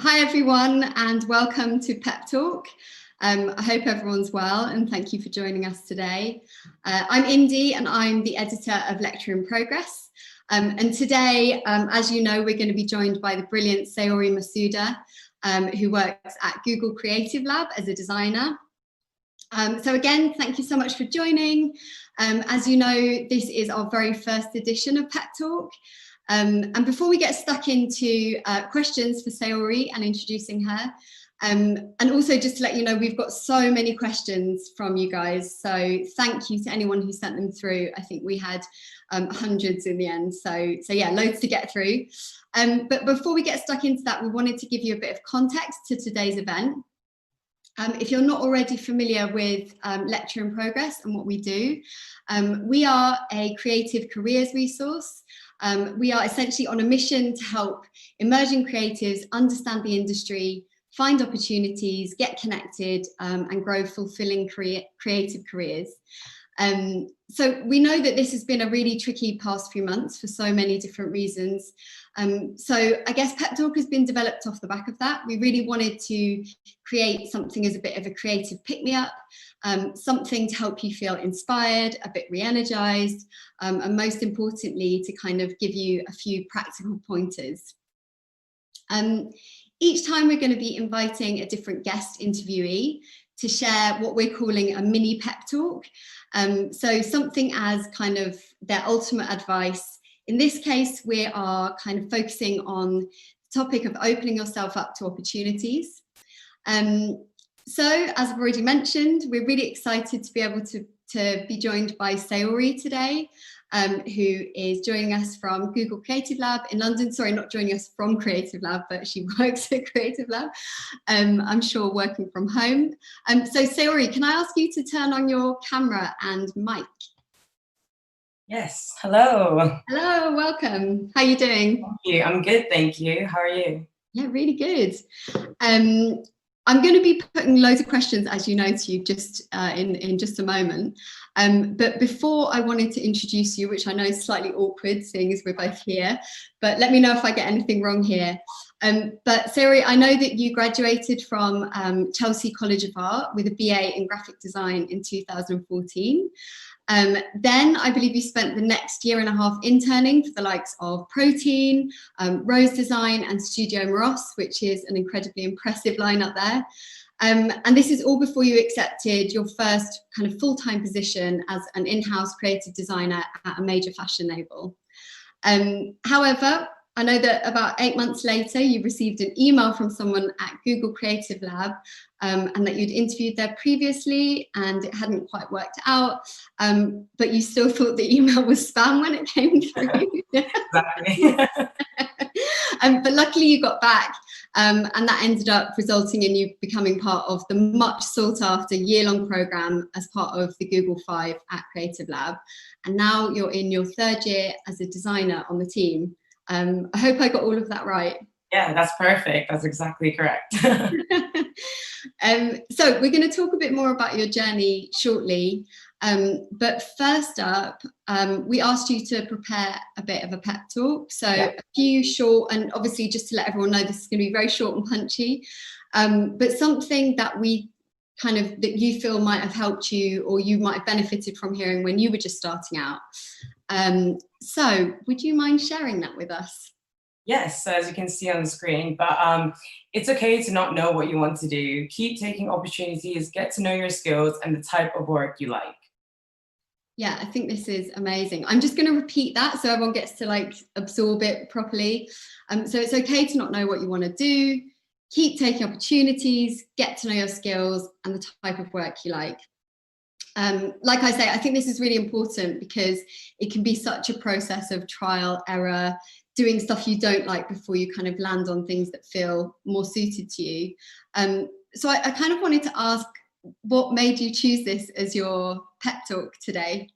Hi everyone and welcome to Pep Talk. I hope everyone's well and thank you for joining us today. I'm Indy and I'm the editor of Lecture in Progress. And today, as you know, we're going to be joined by the brilliant Saori Masuda, who works at Google Creative Lab as a designer. So again, thank you so much for joining. As you know, this is our very first edition of Pep Talk. And before we get stuck into questions for Saori and introducing her, and also just to let you know, we've got so many questions from you guys. So thank you to anyone who sent them through. I think we had hundreds in the end. So yeah, loads to get through. But before we get stuck into that, we wanted to give you a bit of context to today's event. If you're not already familiar with Lecture in Progress and what we do, we are a creative careers resource. We are essentially on a mission to help emerging creatives understand the industry, find opportunities, get connected, and grow fulfilling creative careers. So we know that this has been a really tricky past few months for so many different reasons. So I guess Pep Talk has been developed off the back of that. We really wanted to create something as a bit of a creative pick-me-up, something to help you feel inspired, a bit re-energized, and most importantly, to kind of give you a few practical pointers. Each time we're going to be inviting a different guest interviewee to share what we're calling a mini pep talk. So something as kind of their ultimate advice. In this case, we are kind of focusing on the topic of opening yourself up to opportunities. So as I've already mentioned, we're really excited to be able to be joined by Saori today, who is joining us from Google Creative Lab in London. Sorry, not joining us from Creative Lab, but she works at Creative Lab. I'm sure working from home. So Saori, can I ask you to turn on your camera and mic? Yes, hello. Hello, welcome. How are you doing? Thank you. I'm good, thank you. How are you? Yeah, really good. I'm going to be putting loads of questions, as you know, to you just in just a moment. But before I wanted to introduce you, which I know is slightly awkward, seeing as we're both here, but let me know if I get anything wrong here. But Saori, I know that you graduated from Chelsea College of Art with a BA in graphic design in 2014. Then I believe you spent the next year and a half interning for the likes of Protein, Rose Design and Studio Moros, which is an incredibly impressive lineup there. And this is all before you accepted your first kind of full-time position as an in-house creative designer at a major fashion label. However, I know that about 8 months later, you received an email from someone at Google Creative Lab and that you'd interviewed there previously and it hadn't quite worked out, but you still thought the email was spam when it came through. Exactly. But luckily you got back and that ended up resulting in you becoming part of the much sought after year-long program as part of the Google 5 at Creative Lab. And now you're in your 3rd year as a designer on the team. I hope I got all of that right. Yeah, that's perfect. That's exactly correct. So we're going to talk a bit more about your journey shortly. But first up, we asked you to prepare a bit of a pep talk. So yeah. A few short, and obviously just to let everyone know, this is going to be very short and punchy, but something that that you feel might have helped you or you might have benefited from hearing when you were just starting out. So would you mind sharing that with us? Yes, so as you can see on the screen, but it's okay to not know what you want to do. Keep taking opportunities, get to know your skills and the type of work you like. Yeah, I think this is amazing. I'm just going to repeat that so everyone gets to like absorb it properly. So it's okay to not know what you want to do. Keep taking opportunities, get to know your skills and the type of work you like. Like I say, I think this is really important because it can be such a process of trial, error, doing stuff you don't like before you kind of land on things that feel more suited to you. So I kind of wanted to ask, what made you choose this as your pep talk today?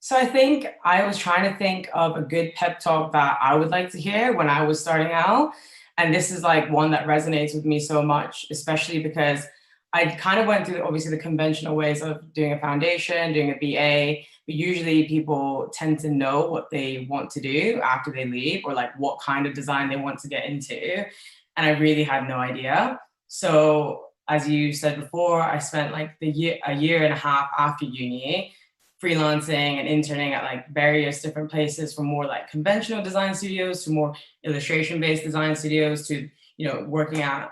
So I think I was trying to think of a good pep talk that I would like to hear when I was starting out. And this is like one that resonates with me so much, especially because I kind of went through obviously the conventional ways of doing a foundation, doing a BA, but usually people tend to know what they want to do after they leave or like what kind of design they want to get into. and I really had no idea. So as you said before, I spent like a year and a half after uni freelancing and interning at like various different places, from more like conventional design studios to more illustration-based design studios to, working at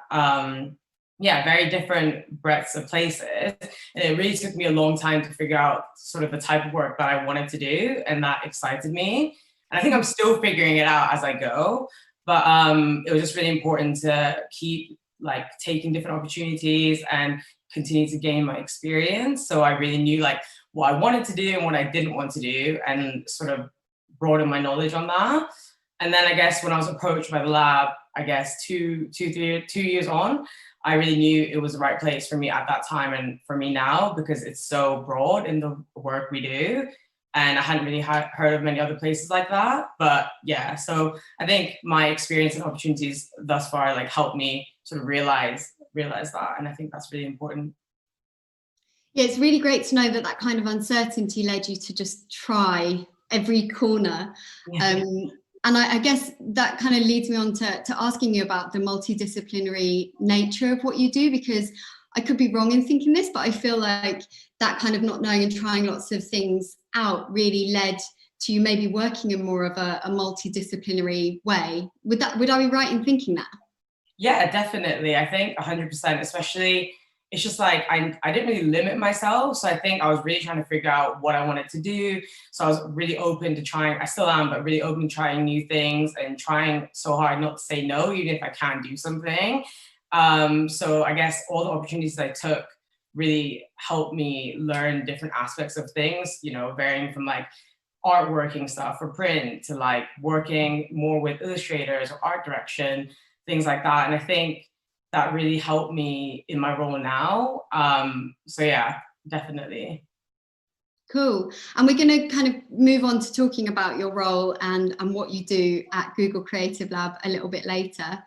very different breadths of places. And it really took me a long time to figure out sort of the type of work that I wanted to do, and that excited me. And I think I'm still figuring it out as I go, but it was just really important to keep like taking different opportunities and continue to gain my experience. So I really knew like what I wanted to do and what I didn't want to do, and sort of broaden my knowledge on that. And then I guess when I was approached by the lab, I guess 2 years on, I really knew it was the right place for me at that time and for me now, because it's so broad in the work we do. And I hadn't really heard of many other places like that. But yeah, so I think my experience and opportunities thus far like helped me sort of realize that. And I think that's really important. Yeah, it's really great to know that that kind of uncertainty led you to just try every corner. Yeah. And I guess that kind of leads me on to asking you about the multidisciplinary nature of what you do, because I could be wrong in thinking this, but I feel like that kind of not knowing and trying lots of things out really led to you maybe working in more of a multidisciplinary way. Would I be right in thinking that? Yeah, definitely. I think 100%, especially, it's just like I didn't really limit myself. So I think I was really trying to figure out what I wanted to do. So I was really open to trying, I still am, but really open to trying new things and trying so hard not to say no, even if I can't do something. So I guess all the opportunities I took really helped me learn different aspects of things, varying from like artworking stuff for print to like working more with illustrators or art direction, things like that. And I think that really helped me in my role now. So yeah, definitely. Cool. And we're going to kind of move on to talking about your role and what you do at Google Creative Lab a little bit later.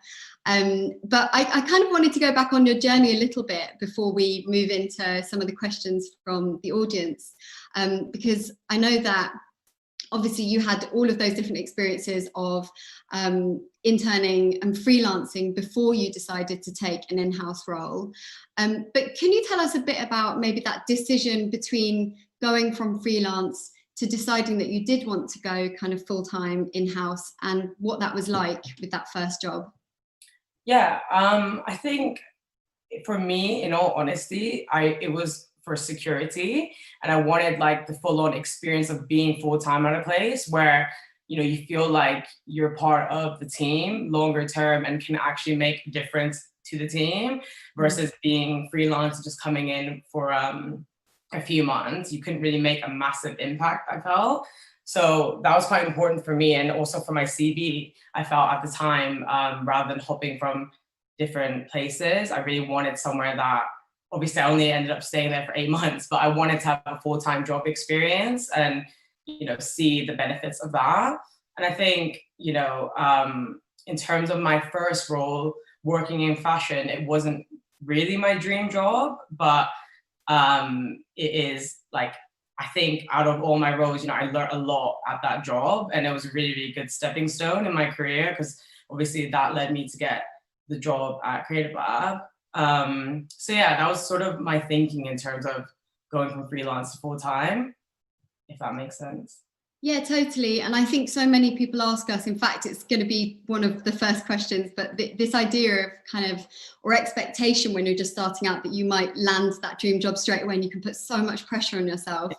But I kind of wanted to go back on your journey a little bit before we move into some of the questions from the audience, because I know that obviously you had all of those different experiences of interning and freelancing before you decided to take an in-house role. But can you tell us a bit about maybe that decision between going from freelance to deciding that you did want to go kind of full-time in-house, and what that was like with that first job? Yeah, I think for me, in all honesty, it was for security, and I wanted like the full-on experience of being full-time at a place where you feel like you're part of the team longer term and can actually make a difference to the team, versus being freelance and just coming in for a few months. You couldn't really make a massive impact, I felt. So that was quite important for me, and also for my CV, I felt at the time, rather than hopping from different places, I really wanted somewhere that, obviously I only ended up staying there for 8 months, but I wanted to have a full-time job experience and, see the benefits of that. And I think, in terms of my first role working in fashion, it wasn't really my dream job, but it is like, I think out of all my roles, I learned a lot at that job, and it was a really, really good stepping stone in my career, because obviously that led me to get the job at Creative Lab. So yeah, that was sort of my thinking in terms of going from freelance to full-time, if that makes sense. Yeah, totally. And I think so many people ask us, in fact, it's going to be one of the first questions, but this idea of kind of, or expectation when you're just starting out, that you might land that dream job straight away and you can put so much pressure on yourself,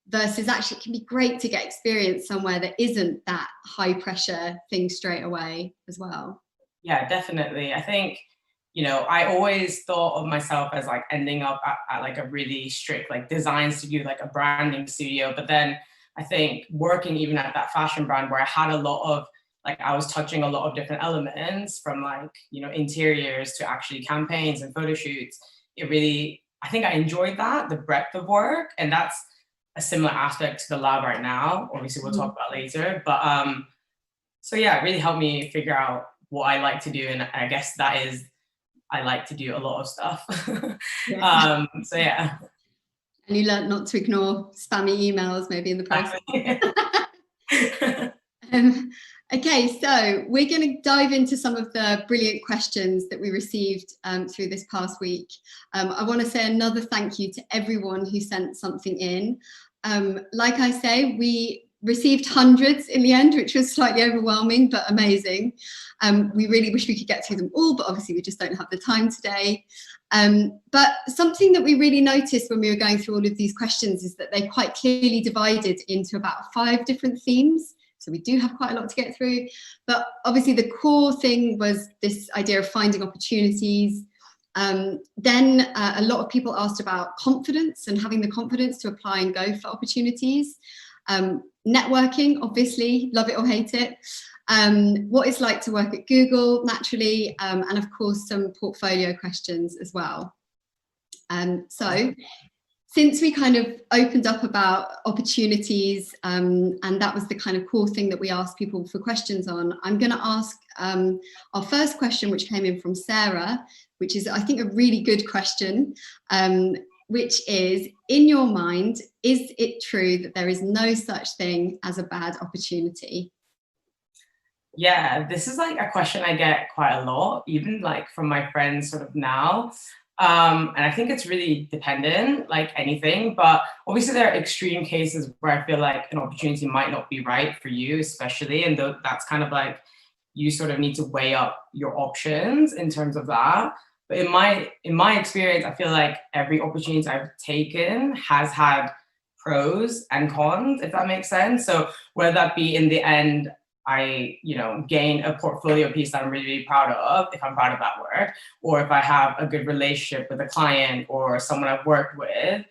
versus actually it can be great to get experience somewhere that isn't that high pressure thing straight away as well. Yeah, definitely. I think, I always thought of myself as like ending up at like a really strict like design studio, like a branding studio. But then I think working even at that fashion brand where I had a lot of, like, I was touching a lot of different elements from like, interiors to actually campaigns and photo shoots. It really, I think I enjoyed that, the breadth of work. And that's a similar aspect to the lab right now. Obviously we'll talk about later, but so yeah, it really helped me figure out what I like to do. And I guess that is, I like to do a lot of stuff. Yeah. So yeah. And you learned not to ignore spammy emails maybe in the process. Okay, so we're going to dive into some of the brilliant questions that we received through this past week. I want to say another thank you to everyone who sent something in. Like I say, we received hundreds in the end, which was slightly overwhelming, but amazing. We really wish we could get through them all, but obviously we just don't have the time today. But something that we really noticed when we were going through all of these questions is that they quite clearly divided into about 5 different themes. So we do have quite a lot to get through, but obviously the core thing was this idea of finding opportunities. Then a lot of people asked about confidence and having the confidence to apply and go for opportunities. Networking, obviously, love it or hate it. What it's like to work at Google, naturally, and of course some portfolio questions as well. So since we kind of opened up about opportunities, and that was the kind of core thing that we asked people for questions on, I'm going to ask our first question, which came in from Sarah, which is, I think, a really good question, which is, in your mind, is it true that there is no such thing as a bad opportunity? Yeah, this is like a question I get quite a lot, even like from my friends sort of now. And I think it's really dependent, like anything, but obviously there are extreme cases where I feel like an opportunity might not be right for you, especially, and that's kind of like, you sort of need to weigh up your options in terms of that. But in my experience, I feel like every opportunity I've taken has had pros and cons, if that makes sense. So whether that be in the end, I, gain a portfolio piece that I'm really, really proud of, if I'm proud of that work, or if I have a good relationship with a client or someone I've worked with,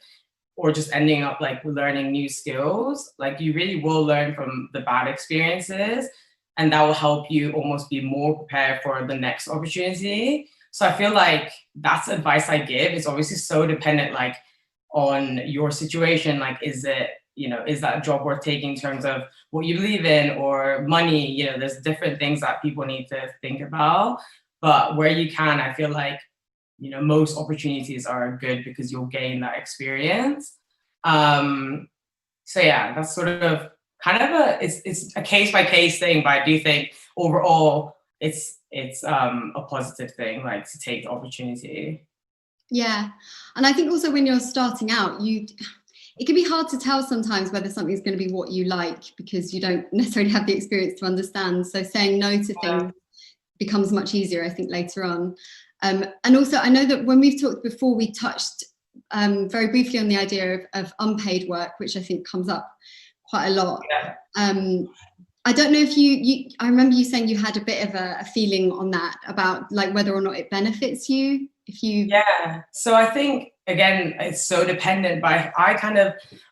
or just ending up like learning new skills, like you really will learn from the bad experiences, and that will help you almost be more prepared for the next opportunity. So I feel like that's advice I give. It's obviously so dependent, like on your situation, like is that job worth taking in terms of what you believe in or money? There's different things that people need to think about. But where you can, I feel like, most opportunities are good because you'll gain that experience. So yeah, that's sort of kind of it's a case by case thing, but I do think overall it's a positive thing, like to take the opportunity. Yeah, and I think also when you're starting out, it can be hard to tell sometimes whether something's going to be what you like because you don't necessarily have the experience to understand. So saying no to things becomes much easier, I think, later on. And also, I know that when we've talked before, we touched very briefly on the idea of unpaid work, which I think comes up quite a lot. Yeah. I don't know if I remember you saying you had a bit of a feeling on that about like whether or not it benefits you. Yeah, so I think again it's so dependent, but I can't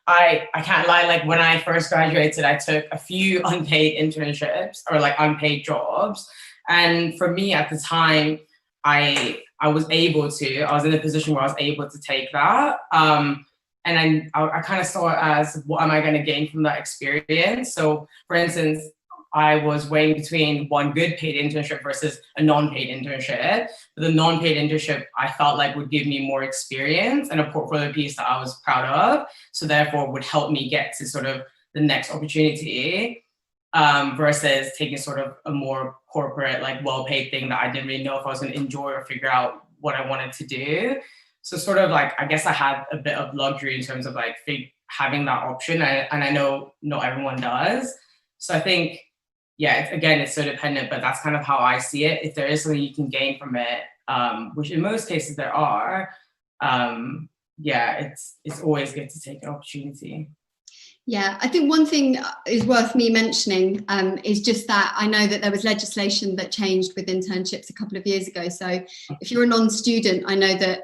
lie, like when I first graduated I took a few unpaid internships or like unpaid jobs, and for me at the time I was in a position where I was able to take that, and I kind of saw it as, what am I going to gain from that experience? So for instance, I was weighing between one good paid internship versus a non-paid internship. The non-paid internship I felt like would give me more experience and a portfolio piece that I was proud of. So therefore would help me get to sort of the next opportunity, versus taking sort of a more corporate, like well-paid thing that I didn't really know if I was going to enjoy or figure out what I wanted to do. So sort of like, I guess I had a bit of luxury in terms of like having that option. And I know not everyone does. So I think, yeah, it's so dependent, but that's kind of how I see it. If there is something you can gain from it, which in most cases there are, it's always good to take an opportunity. Yeah, I think one thing is worth me mentioning is just that I know that there was legislation that changed with internships a couple of years ago. So if you're a non-student, I know that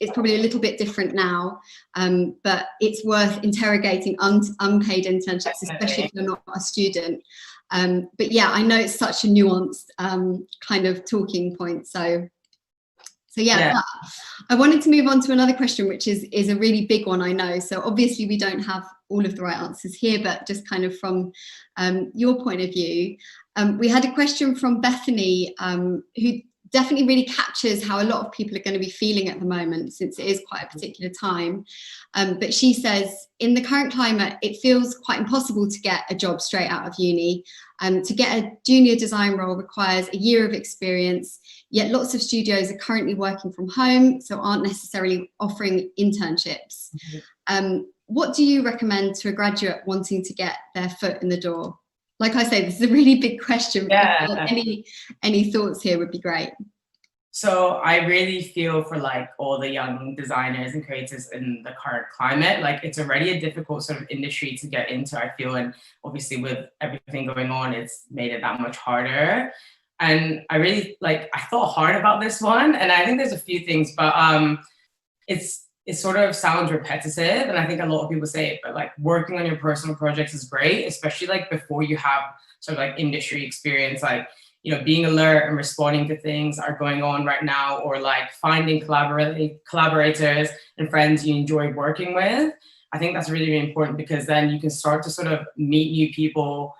it's probably a little bit different now, but it's worth interrogating unpaid internships, especially if you're not a student. But yeah, I know it's such a nuanced kind of talking point. So yeah. I wanted to move on to another question, which is a really big one, I know. So obviously we don't have all of the right answers here, but just kind of from your point of view. We had a question from Bethany, who definitely really captures how a lot of people are going to be feeling at the moment, since it is quite a particular time. But she says, in the current climate, it feels quite impossible to get a job straight out of uni. To get a junior design role requires a year of experience, yet lots of studios are currently working from home, so aren't necessarily offering internships. What do you recommend to a graduate wanting to get their foot in the door? Like I say, this is a really big question. Yeah. Any thoughts here would be great. So I really feel for like all the young designers and creators in the current climate. Like, it's already a difficult sort of industry to get into, I feel, and obviously with everything going on, it's made it that much harder. And I really I thought hard about this one, and I think there's a few things, but it sort of sounds repetitive, and I think a lot of people say it, but like working on your personal projects is great, especially like before you have sort of like industry experience, like, you know, being alert and responding to things are going on right now, or like finding collaborators and friends you enjoy working with. I think that's really, really important, because then you can start to sort of meet new people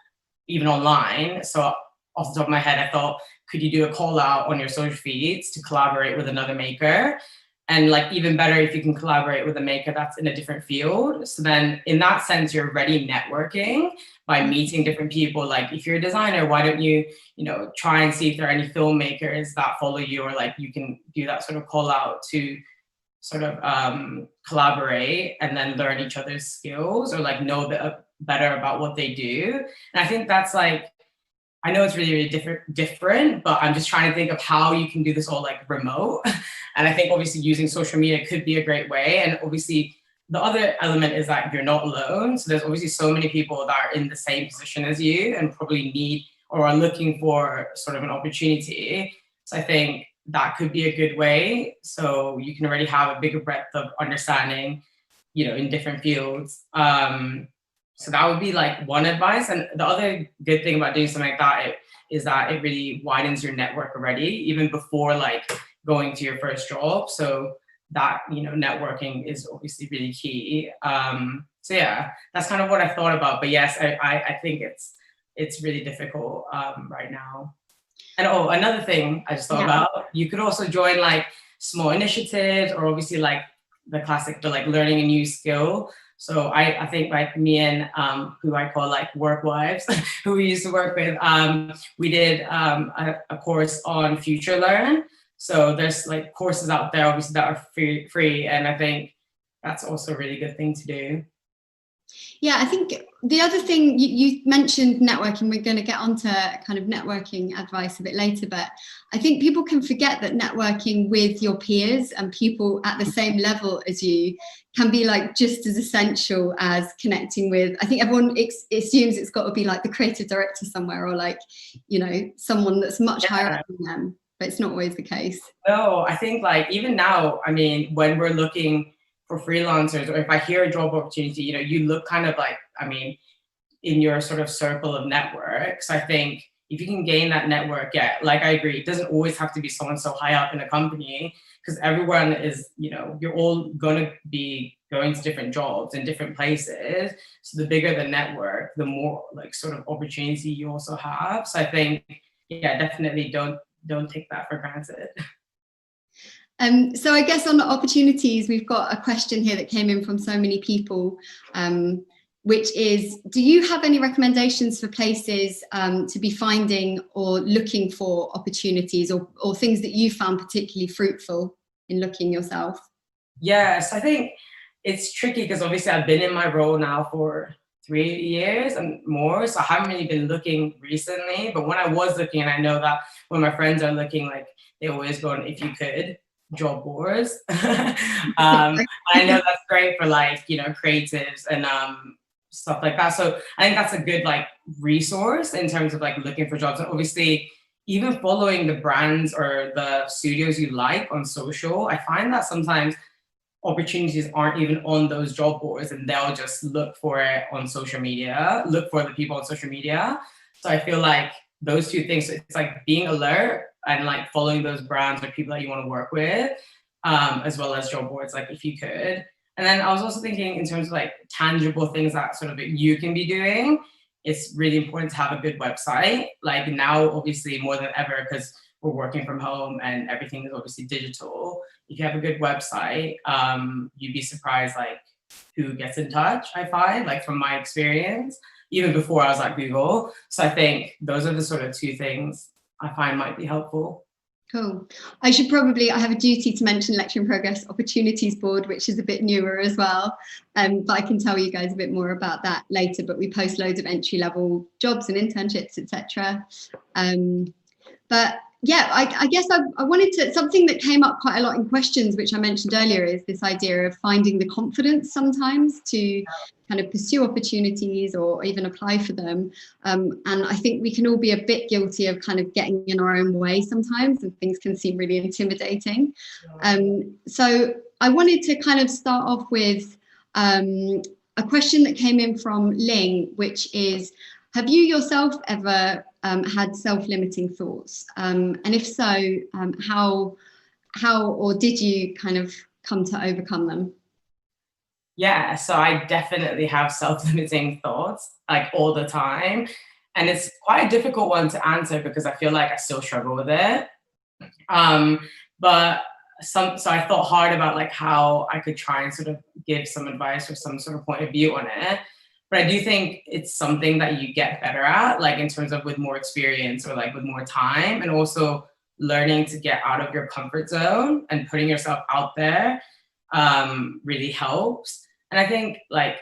even online. So off the top of my head, I thought, could you do a call out on your social feeds to collaborate with another maker? And like, even better if you can collaborate with a maker that's in a different field. So then in that sense, you're already networking by meeting different people. Like, if you're a designer, why don't you, you know, try and see if there are any filmmakers that follow you, or like you can do that sort of call out to sort of collaborate and then learn each other's skills, or like know a bit better about what they do. And I think that's like, I know it's really, really different, but I'm just trying to think of how you can do this all like remote. And I think obviously using social media could be a great way. And obviously the other element is that you're not alone. So there's obviously so many people that are in the same position as you and probably need or are looking for sort of an opportunity. So I think that could be a good way. So you can already have a bigger breadth of understanding, you know, in different fields. So that would be like one advice. And the other good thing about doing something like that is that it really widens your network already, even before like going to your first job. So that, you know, networking is obviously really key. So yeah, that's kind of what I thought about. But yes, I think it's really difficult right now. And oh, another thing I just thought about, you could also join like small initiatives, or obviously like the classic, but like learning a new skill. So I think like me and who I call like work wives, who we used to work with, we did a course on Future Learn. So there's like courses out there obviously that are free, and I think that's also a really good thing to do. Yeah, I think the other thing you mentioned networking, we're going to get onto kind of networking advice a bit later, but I think people can forget that networking with your peers and people at the same level as you can be like just as essential as connecting with, I think everyone assumes it's got to be like the creative director somewhere, or like, you know, someone that's much higher up than them, but it's not always the case. No, I think like even now, I mean, when we're looking for freelancers, or if I hear a job opportunity, you know, you look kind of like, I mean, in your sort of circle of networks. I think if you can gain that network, yeah, like I agree, it doesn't always have to be someone so high up in a company, because everyone is, you know, you're all going to be going to different jobs in different places. So the bigger the network, the more like sort of opportunity you also have. So I think, yeah, definitely don't take that for granted. So I guess on the opportunities, we've got a question here that came in from so many people, which is, do you have any recommendations for places to be finding or looking for opportunities, or things that you found particularly fruitful in looking yourself? Yes, I think it's tricky because obviously I've been in my role now for 3 years and more, so I haven't really been looking recently. But when I was looking, and I know that when my friends are looking, like they always go on If You Could job boards. I know that's great for like, you know, creatives and stuff like that. So I think that's a good like resource in terms of like looking for jobs. And obviously even following the brands or the studios you like on social, I find that sometimes opportunities aren't even on those job boards, and they'll just look for it on social media, look for the people on social media. So I feel like those two things, it's like being alert and like following those brands or people that you want to work with, as well as job boards, like If You Could. And then I was also thinking in terms of like tangible things that sort of you can be doing, it's really important to have a good website. Like now, obviously more than ever, because we're working from home and everything is obviously digital. If you have a good website, you'd be surprised like who gets in touch, I find, like from my experience, even before I was at Google. So I think those are the sort of two things I find might be helpful. Cool. I have a duty to mention Lecture in Progress Opportunities Board, which is a bit newer as well. But I can tell you guys a bit more about that later. But we post loads of entry-level jobs and internships, etc. But yeah, I guess I wanted to, something that came up quite a lot in questions, which I mentioned earlier, is this idea of finding the confidence sometimes to kind of pursue opportunities or even apply for them. And I think we can all be a bit guilty of kind of getting in our own way sometimes, and things can seem really intimidating. So I wanted to kind of start off with a question that came in from Ling, which is, have you yourself ever had self-limiting thoughts? And if so, how or did you kind of come to overcome them? Yeah, so I definitely have self-limiting thoughts like all the time. And it's quite a difficult one to answer because I feel like I still struggle with it. So I thought hard about like how I could try and sort of give some advice or some sort of point of view on it. But I do think it's something that you get better at, like in terms of with more experience or like with more time, and also learning to get out of your comfort zone and putting yourself out there really helps. And I think like,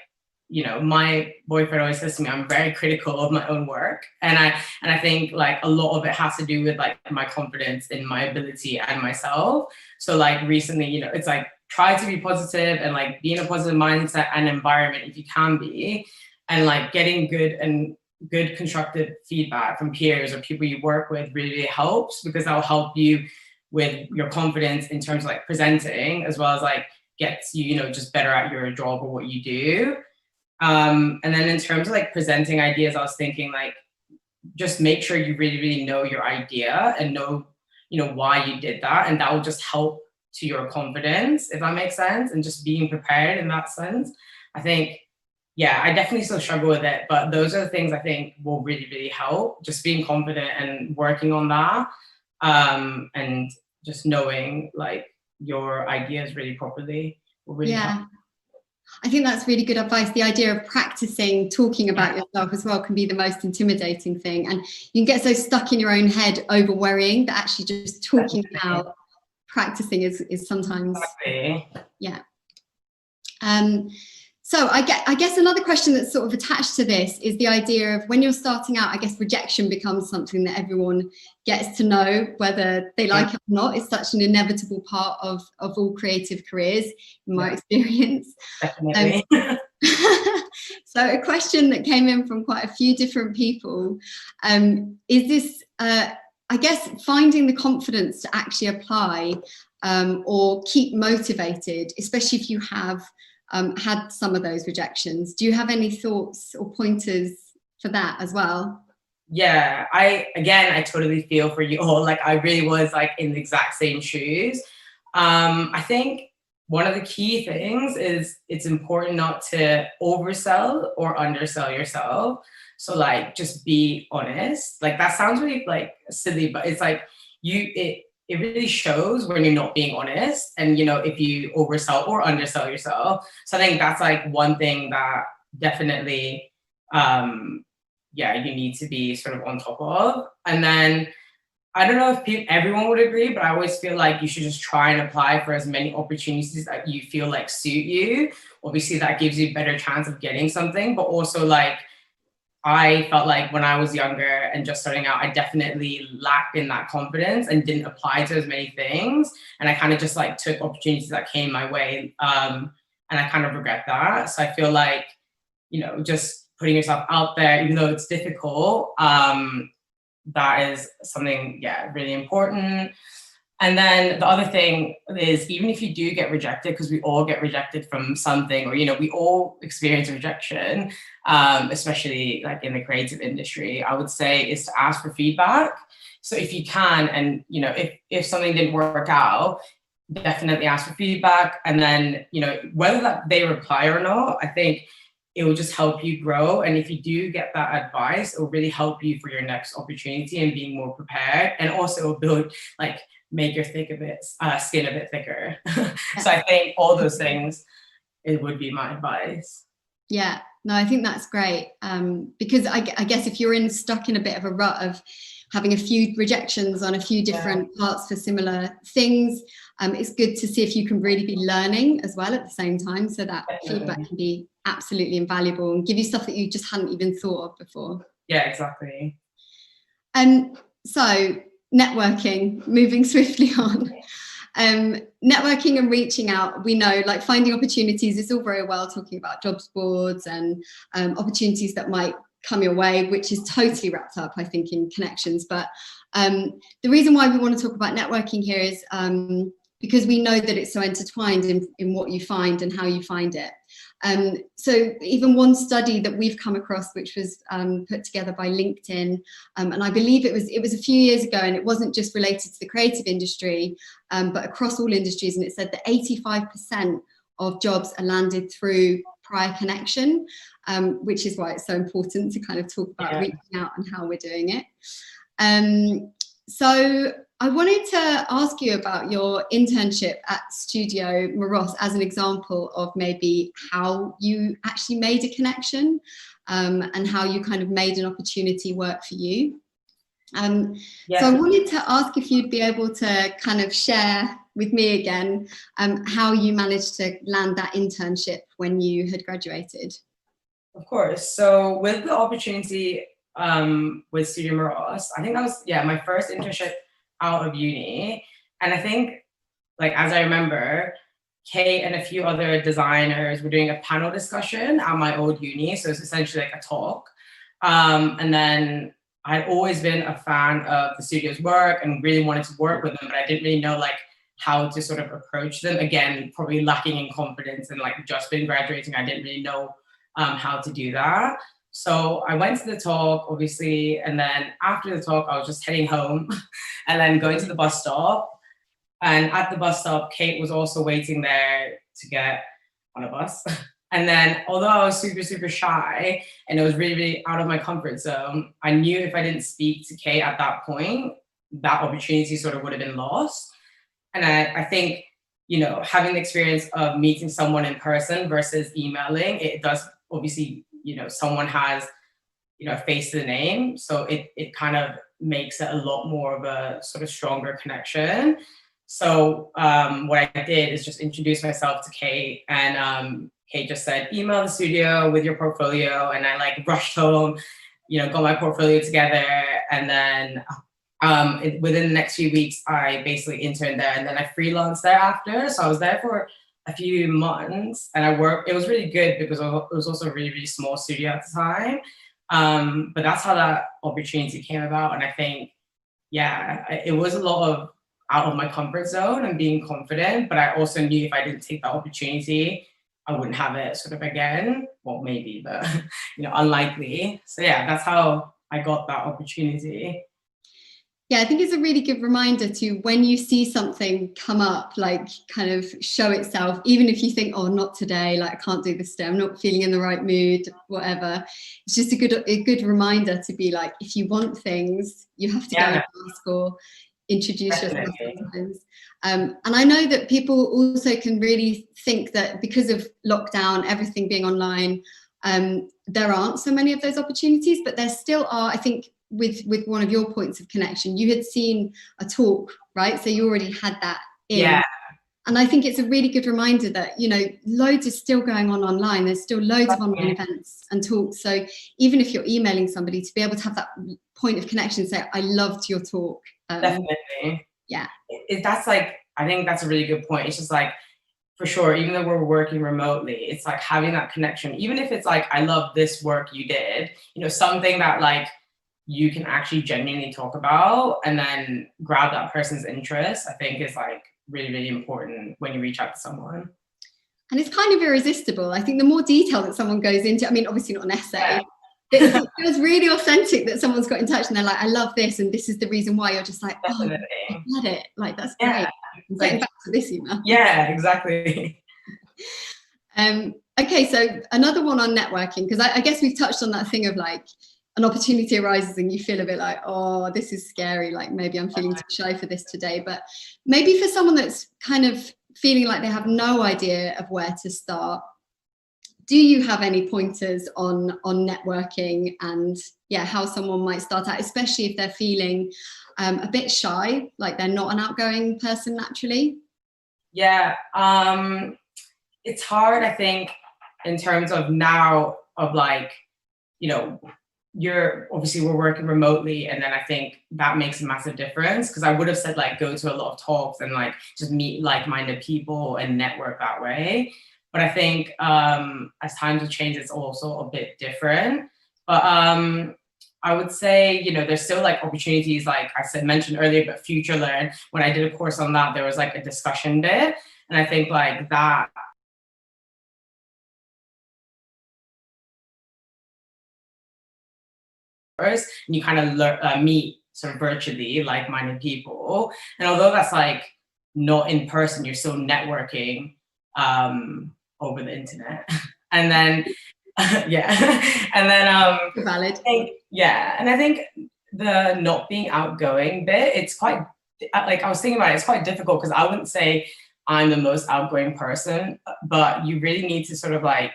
you know, my boyfriend always says to me, I'm very critical of my own work. And I think like a lot of it has to do with like my confidence in my ability and myself. So like recently, you know, it's like, try to be positive and like be in a positive mindset and environment if you can be, and like getting good constructive feedback from peers or people you work with really helps, because that'll help you with your confidence in terms of like presenting, as well as like gets you, you know, just better at your job or what you do. And then in terms of like presenting ideas, I was thinking like, just make sure you really, really know your idea and know, you know, why you did that. And that will just help to your confidence, if that makes sense, and just being prepared in that sense. I think, yeah, I definitely still struggle with it, but those are the things I think will really, really help. Just being confident and working on that, and just knowing like your ideas really properly will really help. I think that's really good advice. The idea of practicing talking about yourself as well can be the most intimidating thing. And you can get so stuck in your own head over worrying that actually just talking out, practicing is sometimes, yeah. So I guess another question that's sort of attached to this is the idea of when you're starting out, I guess rejection becomes something that everyone gets to know whether they like it or not. It's such an inevitable part of all creative careers, in my experience. Definitely. So a question that came in from quite a few different people is this, I guess, finding the confidence to actually apply or keep motivated, especially if you have had some of those rejections. Do you have any thoughts or pointers for that as well? Yeah, I totally feel for you all. Like I really was like in the exact same shoes. I think one of the key things is it's important not to oversell or undersell yourself. So like just be honest. Like that sounds really like silly, but it's like it really shows when you're not being honest, and you know, if you oversell or undersell yourself. So I think that's like one thing that definitely you need to be sort of on top of. And then I don't know if everyone would agree, but I always feel like you should just try and apply for as many opportunities that you feel like suit you. Obviously that gives you a better chance of getting something, but also like I felt like when I was younger and just starting out, I definitely lacked in that confidence and didn't apply to as many things. And I kind of just like took opportunities that came my way. And I kind of regret that. So I feel like, you know, just putting yourself out there, even though it's difficult, that is something, really important. And then the other thing is, even if you do get rejected, because we all get rejected from something, or, you know, we all experience rejection, especially like in the creative industry, I would say is to ask for feedback. So if you can, and, you know, if something didn't work out, definitely ask for feedback. And then, you know, whether that they reply or not, I think it will just help you grow. And if you do get that advice, it will really help you for your next opportunity and being more prepared. And also it will build, like, make your skin a bit thicker. So I think all those things, it would be my advice. Yeah, no, I think that's great. Because I guess if you're stuck in a bit of a rut of having a few rejections on a few different parts for similar things, it's good to see if you can really be learning as well at the same time. So that feedback can be absolutely invaluable and give you stuff that you just hadn't even thought of before. Yeah, exactly. So networking, moving swiftly on. Networking and reaching out, we know, like, finding opportunities is all very well talking about jobs boards and opportunities that might come your way, which is totally wrapped up, I think, in connections. But the reason why we want to talk about networking here is because we know that it's so intertwined in what you find and how you find it. So even one study that we've come across, which was put together by LinkedIn, and I believe it was a few years ago, and it wasn't just related to the creative industry, but across all industries, and it said that 85% of jobs are landed through prior connection, which is why it's so important to kind of talk about reaching out and how we're doing it. So I wanted to ask you about your internship at Studio Moros as an example of maybe how you actually made a connection, and how you kind of made an opportunity work for you. So I wanted to ask if you'd be able to kind of share with me again how you managed to land that internship when you had graduated. Of course. So with the opportunity with Studio Moros, I think that was my first internship out of uni. And I think, like, as I remember, Kate and a few other designers were doing a panel discussion at my old uni. So it's essentially like a talk. And then I'd always been a fan of the studio's work and really wanted to work with them, but I didn't really know, like, how to sort of approach them. Again, probably lacking in confidence and, like, just been graduating. I didn't really know how to do that. So I went to the talk, obviously, and then after the talk, I was just heading home and then going to the bus stop. And at the bus stop, Kate was also waiting there to get on a bus. And then, although I was super, super shy and it was really, really out of my comfort zone, I knew if I didn't speak to Kate at that point, that opportunity sort of would have been lost. And I think, you know, having the experience of meeting someone in person versus emailing, it does obviously, you know, someone has, you know, a face to the name. So it kind of makes it a lot more of a sort of stronger connection. So what I did is just introduce myself to Kate, and Kate just said, email the studio with your portfolio. And I, like, rushed home, you know, got my portfolio together. And then within the next few weeks, I basically interned there, and then I freelanced thereafter. So I was there for a few months, and I worked. It was really good because it was also a really, really small studio at the time. But that's how that opportunity came about. And I think, it was a lot of out of my comfort zone and being confident, but I also knew if I didn't take that opportunity, I wouldn't have it sort of again. Well, maybe, but, you know, unlikely. So that's how I got that opportunity. Yeah, I think it's a really good reminder to, when you see something come up, like, kind of show itself, even if you think, oh, not today, like, I can't do this today, I'm not feeling in the right mood, whatever. It's just a good reminder to be like, if you want things, you have to go and ask or introduce yourself sometimes. And I know that people also can really think that because of lockdown, everything being online, there aren't so many of those opportunities, but there still are. I think with one of your points of connection, you had seen a talk, right? So you already had that in. Yeah. And I think it's a really good reminder that, you know, loads is still going on online. There's still loads of online events and talks. So even if you're emailing somebody, to be able to have that point of connection, say, I loved your talk. Definitely. Yeah. That's, like, I think that's a really good point. It's just, like, for sure, even though we're working remotely, it's like having that connection, even if it's like, I love this work you did, you know, something that, like, you can actually genuinely talk about and then grab that person's interest, I think is, like, really, really important when you reach out to someone. And it's kind of irresistible. I think the more detail that someone goes into, I mean, obviously not an essay, but it feels really authentic that someone's got in touch and they're like, I love this, and this is the reason why. You're just like, definitely. Oh, I get it. Like, that's great. I'm getting back to this email. Yeah, exactly. Okay, so another one on networking, because I guess we've touched on that thing of like an opportunity arises and you feel a bit like, oh, this is scary. Like maybe I'm feeling too shy for this today. But maybe for someone that's kind of feeling like they have no idea of where to start, do you have any pointers on networking and how someone might start out, especially if they're feeling a bit shy, like they're not an outgoing person naturally? Yeah, it's hard, I think, in terms of now of like, you know, we're working remotely, and then I think that makes a massive difference, because I would have said like go to a lot of talks and like just meet like-minded people and network that way. But I think as times have changed, it's also a bit different. But I would say, there's still like opportunities, like I said, mentioned earlier, but Future Learn, when I did a course on that, there was like a discussion bit. And I think like that first, and you kind of meet sort of virtually like-minded people. And although that's like not in person, you're still networking over the internet. And then, yeah. And then, Valid. And I think the not being outgoing bit, it's quite, like I was thinking about it, it's quite difficult, because I wouldn't say I'm the most outgoing person, but you really need to sort of like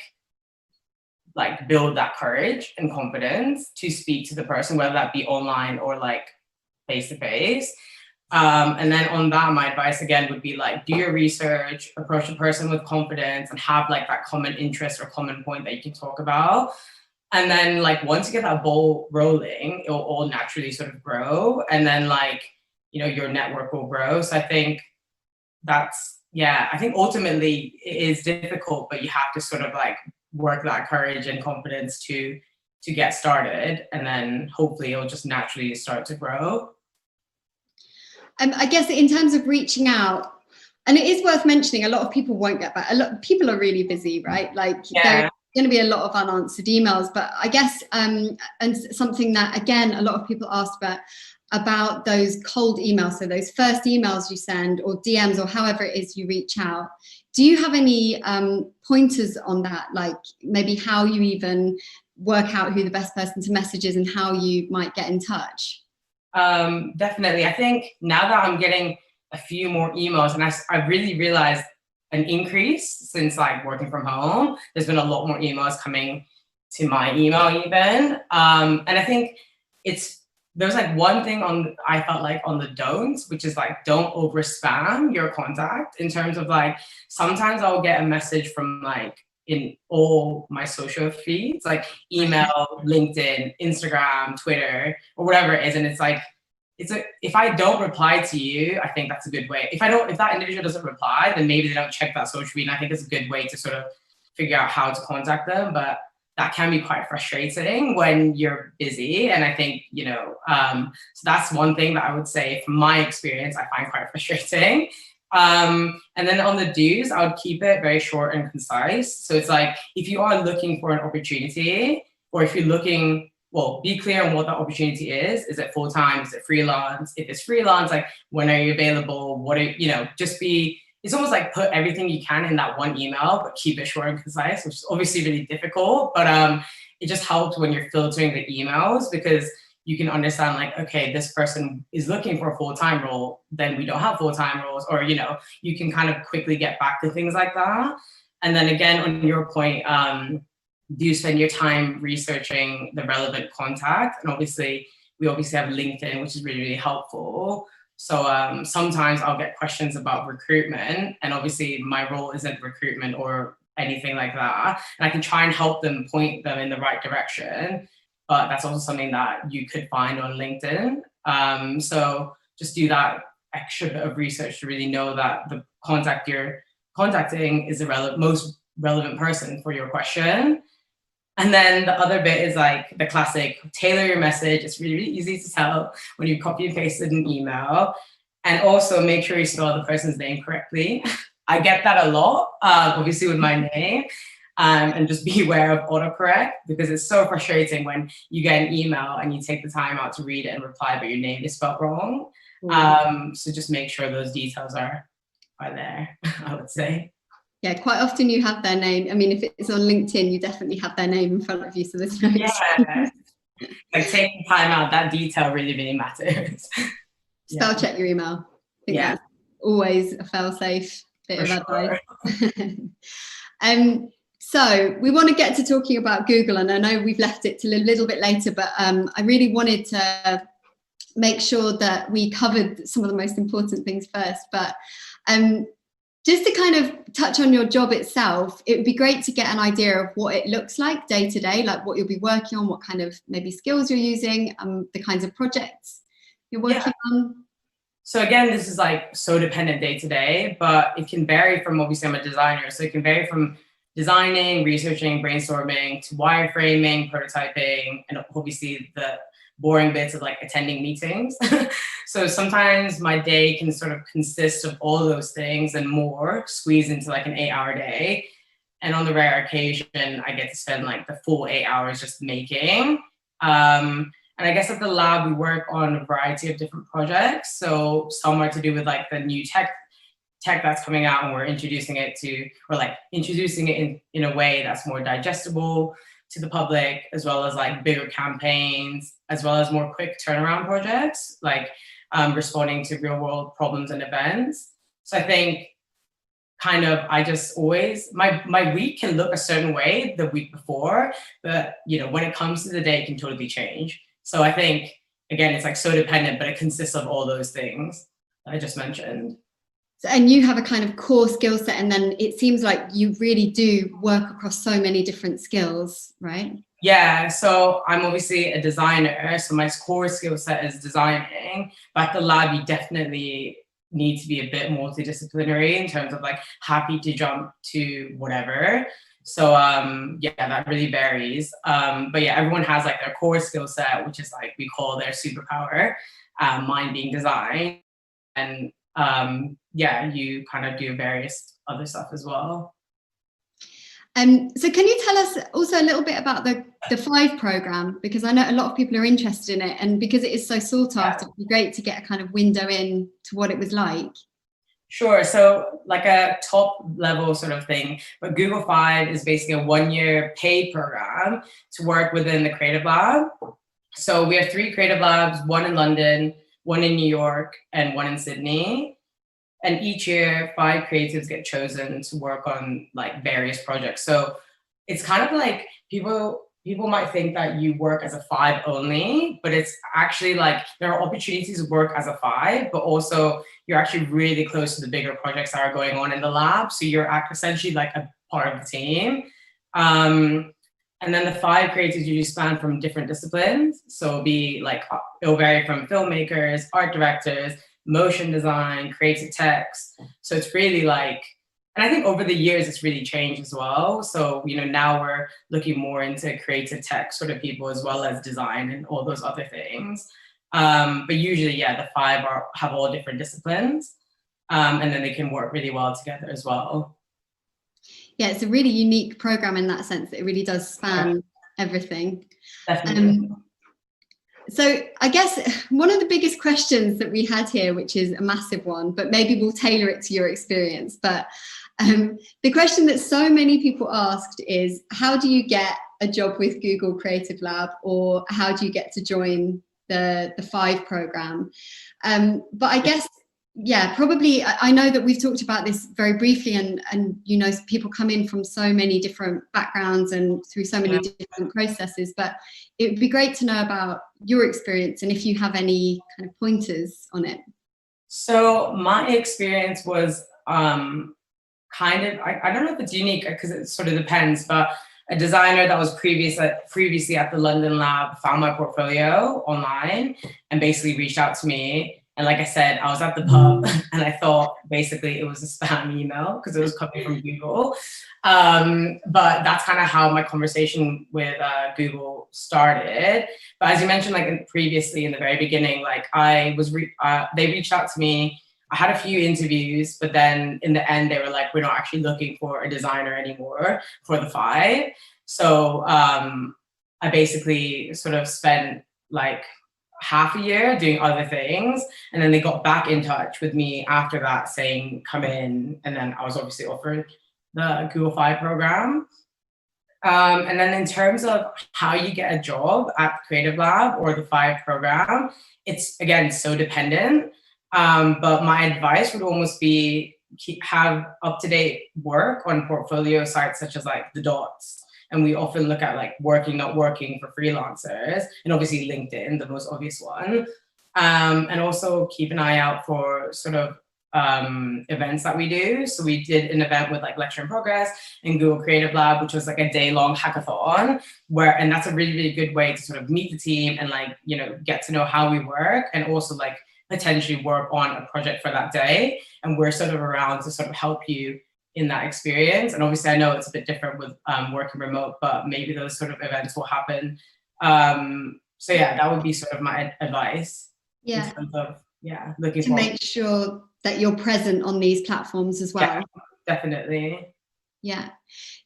build that courage and confidence to speak to the person, whether that be online or like face to face. And then on that, my advice again would be like, do your research, approach a person with confidence, and have like that common interest or common point that you can talk about. And then like once you get that ball rolling, it will all naturally sort of grow. And then like, your network will grow. So I think I think ultimately it is difficult, but you have to sort of like work that courage and confidence to get started. And then hopefully it'll just naturally start to grow. I guess in terms of reaching out, and it is worth mentioning, a lot of people won't get back. A lot of people are really busy, right? Like there's going to be a lot of unanswered emails, but I guess, and something that, again, a lot of people asked about those cold emails. So those first emails you send, or DMs, or however it is you reach out. Do you have any pointers on that? Like maybe how you even work out who the best person to message is and how you might get in touch? Definitely. I think now that I'm getting a few more emails, and I really realized an increase since like working from home. There's been a lot more emails coming to my email even. And I think there's like one thing I felt like on the don'ts, which is like, don't over spam your contact, in terms of like, sometimes I'll get a message from like in all my social feeds, like email, LinkedIn, Instagram, Twitter, or whatever it is. And it's like, if I don't reply to you, I think that's a good way. If that individual doesn't reply, then maybe they don't check that social feed. And I think it's a good way to sort of figure out how to contact them. But that can be quite frustrating when you're busy. And I think, so that's one thing that I would say from my experience, I find quite frustrating. And then on the do's, I would keep it very short and concise. So it's like, if you are looking for an opportunity, or if you're looking, well, be clear on what the opportunity is. Is it full-time? Is it freelance? If it's freelance, like when are you available? It's almost like put everything you can in that one email, but keep it short and concise, which is obviously really difficult. But it just helps when you're filtering the emails, because you can understand like, okay, this person is looking for a full-time role, then we don't have full-time roles, or, you can kind of quickly get back to things like that. And then again, on your point, do spend your time researching the relevant contact. And we obviously have LinkedIn, which is really, really helpful. So sometimes I'll get questions about recruitment, and obviously my role isn't recruitment or anything like that. And I can try and help them, point them in the right direction, but that's also something that you could find on LinkedIn. So just do that extra bit of research to really know that the contact you're contacting is the most relevant person for your question. And then the other bit is like the classic, tailor your message. It's really, really easy to tell when you copy and pasted an email. And also make sure you spell the person's name correctly. I get that a lot, obviously with my name. And just be aware of autocorrect, because it's so frustrating when you get an email and you take the time out to read it and reply, but your name is spelled wrong. So just make sure those details are there, I would say. Yeah, quite often you have their name. I mean, if it's on LinkedIn, you definitely have their name in front of you, so there's no Yeah, excuse. like taking time out, that detail really, really matters. Spell Yeah, check your email. I think yeah, that's always a fail-safe bit for of advice. sure. So we want to get to talking about Google, and I know we've left it till a little bit later, but I really wanted to make sure that we covered some of the most important things first. But just to kind of touch on your job itself, it would be great to get an idea of what it looks like day to day, like what you'll be working on, what kind of maybe skills you're using, the kinds of projects you're working on. So again, this is like so dependent day to day, but it can vary from, obviously I'm a designer, so it can vary from designing, researching, brainstorming to wireframing, prototyping, and obviously the boring bits of like attending meetings. So sometimes my day can sort of consist of all those things and more squeezed into like an 8-hour day. And on the rare occasion, I get to spend like the full 8 hours just making. And I guess at the lab, we work on a variety of different projects. So some are to do with like the new tech that's coming out, and we're introducing it in a way that's more digestible to the public, as well as like bigger campaigns, as well as more quick turnaround projects, like responding to real world problems and events. So I think kind of, I just always, my week can look a certain way the week before, but when it comes to the day, it can totally change. So I think, again, it's like so dependent, but it consists of all those things that I just mentioned. So, and you have a kind of core skill set, and then it seems like you really do work across so many different skills, right? Yeah, so I'm obviously a designer, so my core skill set is designing, but at the lab, you definitely need to be a bit multidisciplinary in terms of like happy to jump to whatever. So yeah, that really varies. But yeah, everyone has like their core skill set, which is like we call their superpower, mine being design. And yeah, you kind of do various other stuff as well. So can you tell us also a little bit about the 5 program, because I know a lot of people are interested in it, and because it is so sought after, it'd be great to get a kind of window in to what it was like. Sure. So like a top level sort of thing, but Google 5 is basically a 1-year paid program to work within the Creative Lab. So we have 3 creative labs, one in London, one in New York, and one in Sydney. And each year, 5 creatives get chosen to work on like various projects. So it's kind of like people might think that you work as a 5 only, but it's actually like there are opportunities to work as a 5, but also you're actually really close to the bigger projects that are going on in the lab. So you're essentially like a part of the team. And then the 5 creatives usually span from different disciplines. So it'll vary from filmmakers, art directors, motion design, creative text. So it's really like, and I think over the years, it's really changed as well. So, now we're looking more into creative tech sort of people, as well as design and all those other things. But usually, yeah, the 5 have all different disciplines. And then they can work really well together as well. Yeah, it's a really unique program in that sense that it really does span everything. Definitely. So I guess one of the biggest questions that we had here, which is a massive one, but maybe we'll tailor it to your experience. But the question that so many people asked is, how do you get a job with Google Creative Lab, or how do you get to join the 5 program? But I guess, yeah, probably, I know that we've talked about this very briefly, and people come in from so many different backgrounds and through so many different processes, but it would be great to know about your experience and if you have any kind of pointers on it. So my experience was kind of, I don't know if it's unique because it sort of depends, but a designer that was previously at the London lab found my portfolio online and basically reached out to me. And like I said, I was at the pub and I thought basically it was a spam email because it was coming from Google. But that's kind of how my conversation with Google started. But as you mentioned, like previously in the very beginning, like they reached out to me. I had a few interviews, but then in the end, they were like, we're not actually looking for a designer anymore for the 5. So I basically sort of spent like half a year doing other things. And then they got back in touch with me after that saying, come in. And then I was obviously offered the Google Fi program. And then in terms of how you get a job at the Creative Lab or the Fi program, it's again so dependent. But my advice would almost be have up-to-date work on portfolio sites such as like the Dots. And we often look at like working, not working for freelancers, and obviously LinkedIn, the most obvious one. And also keep an eye out for sort of events that we do. So we did an event with like Lecture in Progress and Google Creative Lab, which was like a day-long hackathon, and that's a really, really good way to sort of meet the team and like, you know, get to know how we work, and also like potentially work on a project for that day. And we're sort of around to sort of help you in that experience. And obviously I know it's a bit different with working remote, but maybe those sort of events will happen. So yeah, that would be sort of my advice. Yeah. In terms of, looking to make sure that you're present on these platforms as well. Yeah, definitely. Yeah.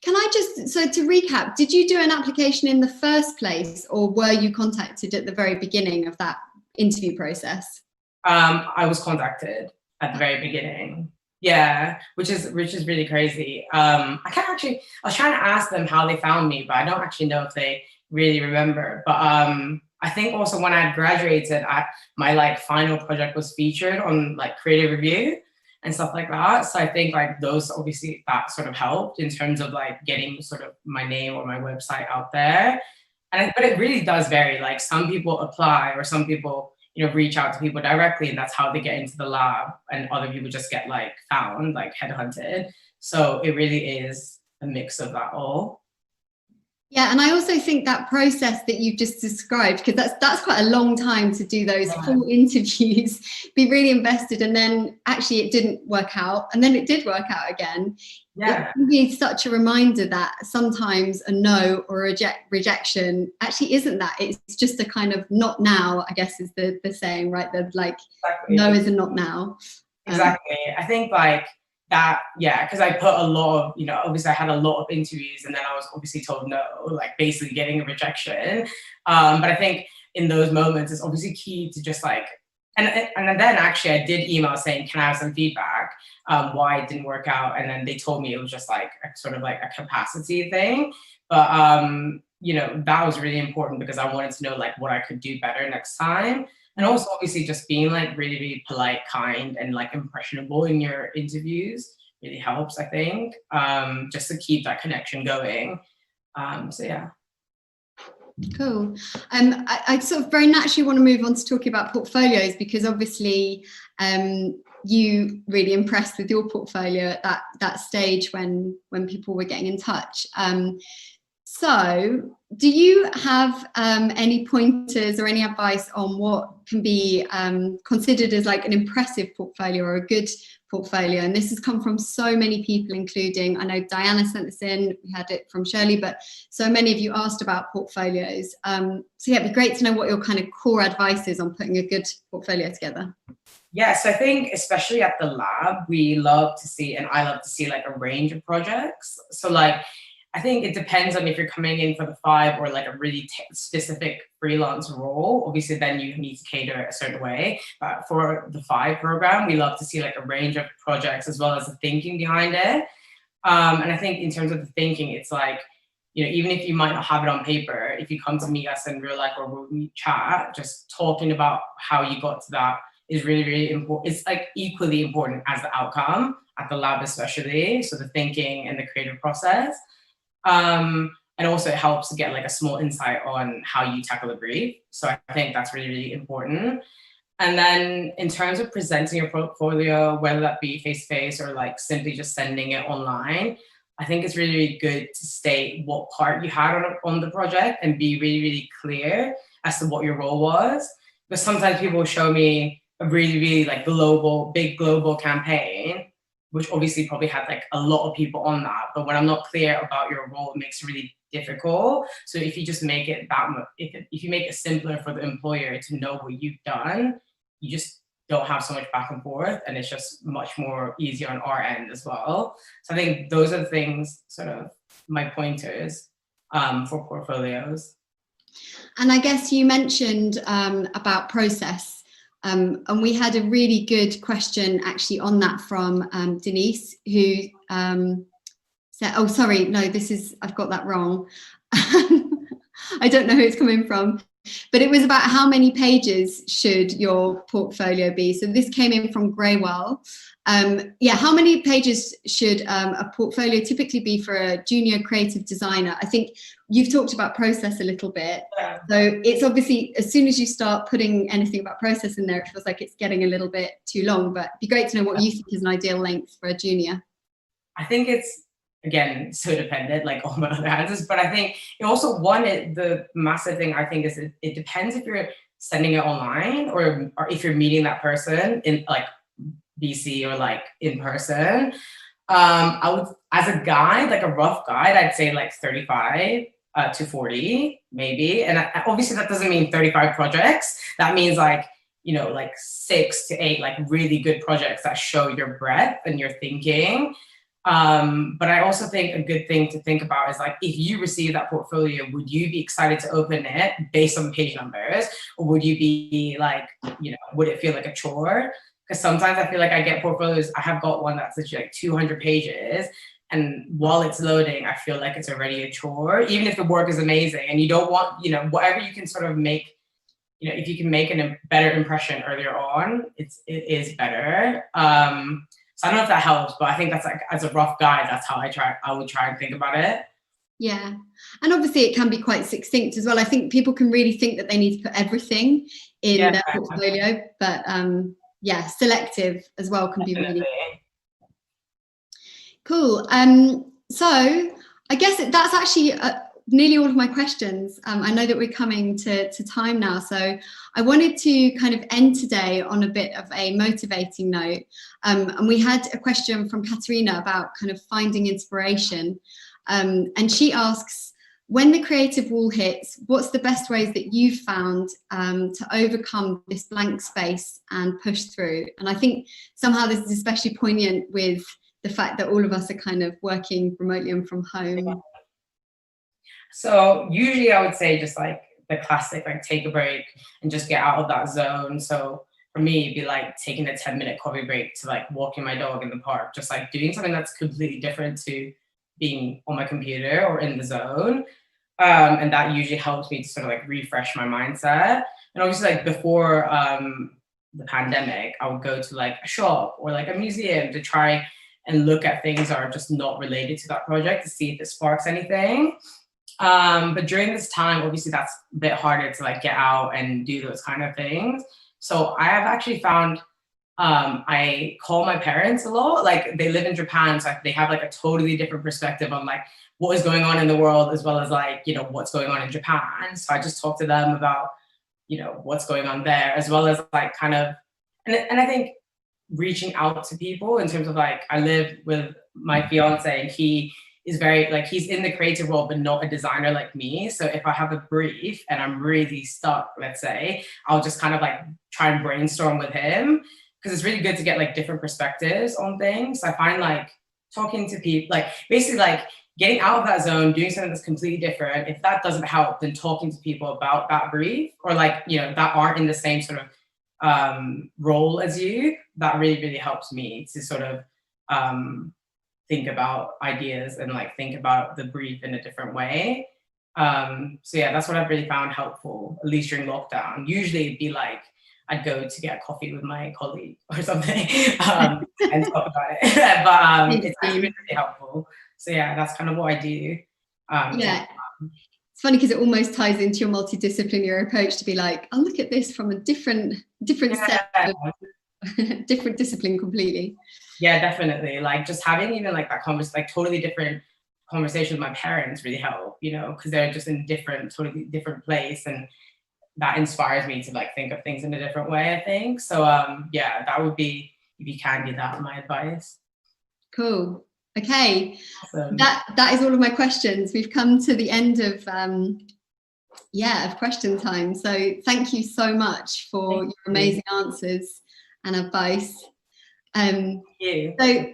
Can I just, so to recap, did you do an application in the first place, or were you contacted at the very beginning of that interview process? I was contacted at the very beginning. Yeah, which is really crazy. I was trying to ask them how they found me, but I don't actually know if they really remember. But I think also when I had graduated, my like final project was featured on like Creative Review and stuff like that. So I think like those, obviously that sort of helped in terms of like getting sort of my name or my website out there. But it really does vary. Like some people apply, or some people, you know, reach out to people directly, and that's how they get into the lab. And other people just get like found, like headhunted. So it really is a mix of that all. Yeah, and I also think that process that you've just described, because that's quite a long time to do those full interviews, be really invested, and then actually it didn't work out, and then it did work out again. Yeah. It can be such a reminder that sometimes a no or a rejection actually isn't that. It's just a kind of not now, I guess is the saying, right? The like no is a not now. Exactly. I think like that, because I put a lot of, you know, obviously I had a lot of interviews, and then I was obviously told no, like basically getting a rejection. But I think in those moments, it's obviously key to just like, and then actually I did email saying, can I have some feedback? Why it didn't work out. And then they told me it was just like sort of like a capacity thing. But, you know, that was really important because I wanted to know like what I could do better next time. And also obviously just being like really, really polite, kind, and like impressionable in your interviews really helps, I think, just to keep that connection going. So yeah. Cool. I sort of very naturally want to move on to talking about portfolios, because obviously you really impressed with your portfolio at that stage when people were getting in touch. So do you have any pointers or any advice on what can be considered as like an impressive portfolio or a good portfolio? And this has come from so many people, including, I know Diana sent this in, we had it from Shirley, but so many of you asked about portfolios. So yeah, it'd be great to know what your kind of core advice is on putting a good portfolio together. Yes, I think especially at the lab, we love to see, and I love to see like a range of projects. So like, I think it depends on if you're coming in for the 5 or like a really specific freelance role. Obviously, then you need to cater a certain way. But for the 5 program, we love to see like a range of projects as well as the thinking behind it. And I think in terms of the thinking, it's like, you know, even if you might not have it on paper, if you come to meet us in real life or we'll meet chat, just talking about how you got to that is really, really important. It's like equally important as the outcome at the lab, especially. So the thinking and the creative process. And also it helps to get like a small insight on how you tackle a brief. So I think that's really, really important. And then in terms of presenting your portfolio, whether that be face-to-face or like simply just sending it online, I think it's really, really good to state what part you had on the project and be really, really clear as to what your role was. Because sometimes people will show me a really, really like big global campaign, which obviously probably had like a lot of people on that. But when I'm not clear about your role, it makes it really difficult. So if you just make it that much, if you make it simpler for the employer to know what you've done, you just don't have so much back and forth, and it's just much more easier on our end as well. So I think those are the things, sort of my pointers for portfolios. And I guess you mentioned about process. And we had a really good question actually on that from Denise, who Oh, sorry, no, I've got that wrong. I don't know who it's coming from, but it was about how many pages should your portfolio be. So this came in from Greywell. Yeah, how many pages should a portfolio typically be for a junior creative designer? I think you've talked about process a little bit. Yeah. So it's obviously, as soon as you start putting anything about process in there, it feels like it's getting a little bit too long, but it'd be great to know what you think is an ideal length for a junior. I think it's, again, so dependent, like all my other answers, but I think it also, the massive thing I think is it depends if you're sending it online or if you're meeting that person in like BC or like in person. I would, as a guide, like a rough guide, I'd say like 35 to 40 maybe. And obviously that doesn't mean 35 projects. That means like, you know, like 6 to 8 like really good projects that show your breadth and your thinking. But I also think a good thing to think about is like, if you receive that portfolio, would you be excited to open it based on page numbers? Or would you be like, you know, would it feel like a chore? Because sometimes I feel like I get portfolios, I have got one that's literally like 200 pages. And while it's loading, I feel like it's already a chore, even if the work is amazing. And you don't want, you know, whatever you can sort of make, you know, if you can make a better impression earlier on, it is better. So I don't know if that helps, but I think that's like, as a rough guide, that's how I would try and think about it. Yeah. And obviously it can be quite succinct as well. I think people can really think that they need to put everything in their portfolio, but yeah, selective as well can be really cool. So I guess that's actually nearly all of my questions. I know that we're coming to time now, so I wanted to kind of end today on a bit of a motivating note. And we had a question from Katerina about kind of finding inspiration. And she asks, when the creative wall hits, what's the best ways that you've found to overcome this blank space and push through? And I think somehow this is especially poignant with the fact that all of us are kind of working remotely and from home. So usually I would say just like the classic, like take a break and just get out of that zone. So for me, it'd be like taking a 10-minute coffee break to like walking my dog in the park, just like doing something that's completely different to being on my computer or in the zone. And that usually helps me to sort of like refresh my mindset. And obviously like before the pandemic, I would go to like a shop or like a museum to try and look at things that are just not related to that project to see if it sparks anything. But during this time, obviously that's a bit harder to like get out and do those kind of things. So I have actually found, I call my parents a lot. Like they live in Japan, so they have like a totally different perspective on like what is going on in the world, as well as like, you know, what's going on in Japan. So I just talk to them about, you know, what's going on there, as well as like kind of, and I think reaching out to people in terms of like, I live with my fiance and he is very like, he's in the creative world, but not a designer like me. So if I have a brief and I'm really stuck, let's say, I'll just kind of like try and brainstorm with him, because it's really good to get like different perspectives on things. I find like talking to people, like basically like getting out of that zone, doing something that's completely different. If that doesn't help, then talking to people about that brief, or like, you know, that aren't in the same sort of role as you, that really, really helps me to sort of think about ideas and like think about the brief in a different way. So yeah, that's what I've really found helpful, at least during lockdown. Usually it'd be like, I'd go to get coffee with my colleague or something and talk about it. But it's actually really helpful. So yeah, that's kind of what I do. Yeah. It's funny because it almost ties into your multidisciplinary approach to be like, I'll look at this from a different set of different discipline completely. Yeah, definitely. Like just having even like that like totally different conversation with my parents really help, you know, because they're just in totally different place, and that inspires me to like think of things in a different way, I think. So yeah, that would be, if you can do that, my advice. Cool. Okay. Awesome. That is all of my questions. We've come to the end of of question time. So thank you so much for your amazing answers and advice. Thank you. So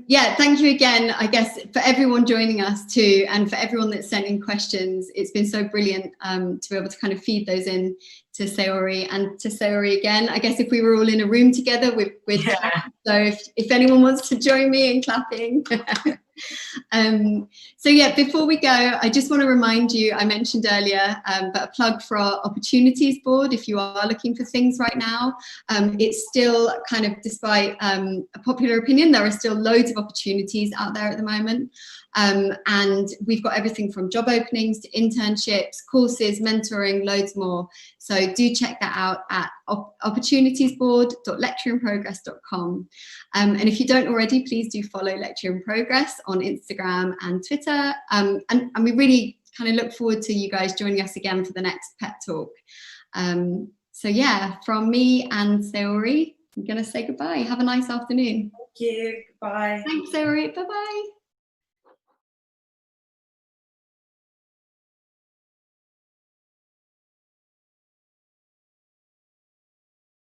yeah, thank you again, I guess, for everyone joining us too, and for everyone that sent in questions. It's been so brilliant to be able to kind of feed those in Saori, and to Saori again. I guess if we were all in a room together, we'd clap. So if anyone wants to join me in clapping. So yeah, before we go, I just want to remind you, I mentioned earlier, but a plug for our opportunities board. If you are looking for things right now, it's still kind of, despite a popular opinion, there are still loads of opportunities out there at the moment. And we've got everything from job openings to internships, courses, mentoring, loads more. So do check that out at opportunitiesboard.lectureinprogress.com. And if you don't already, please do follow Lecture in Progress on Instagram and Twitter. And we really kind of look forward to you guys joining us again for the next Pep Talk. So yeah, from me and Saori, I'm going to say goodbye. Have a nice afternoon. Thank you. Bye. Thanks, Saori. Bye-bye.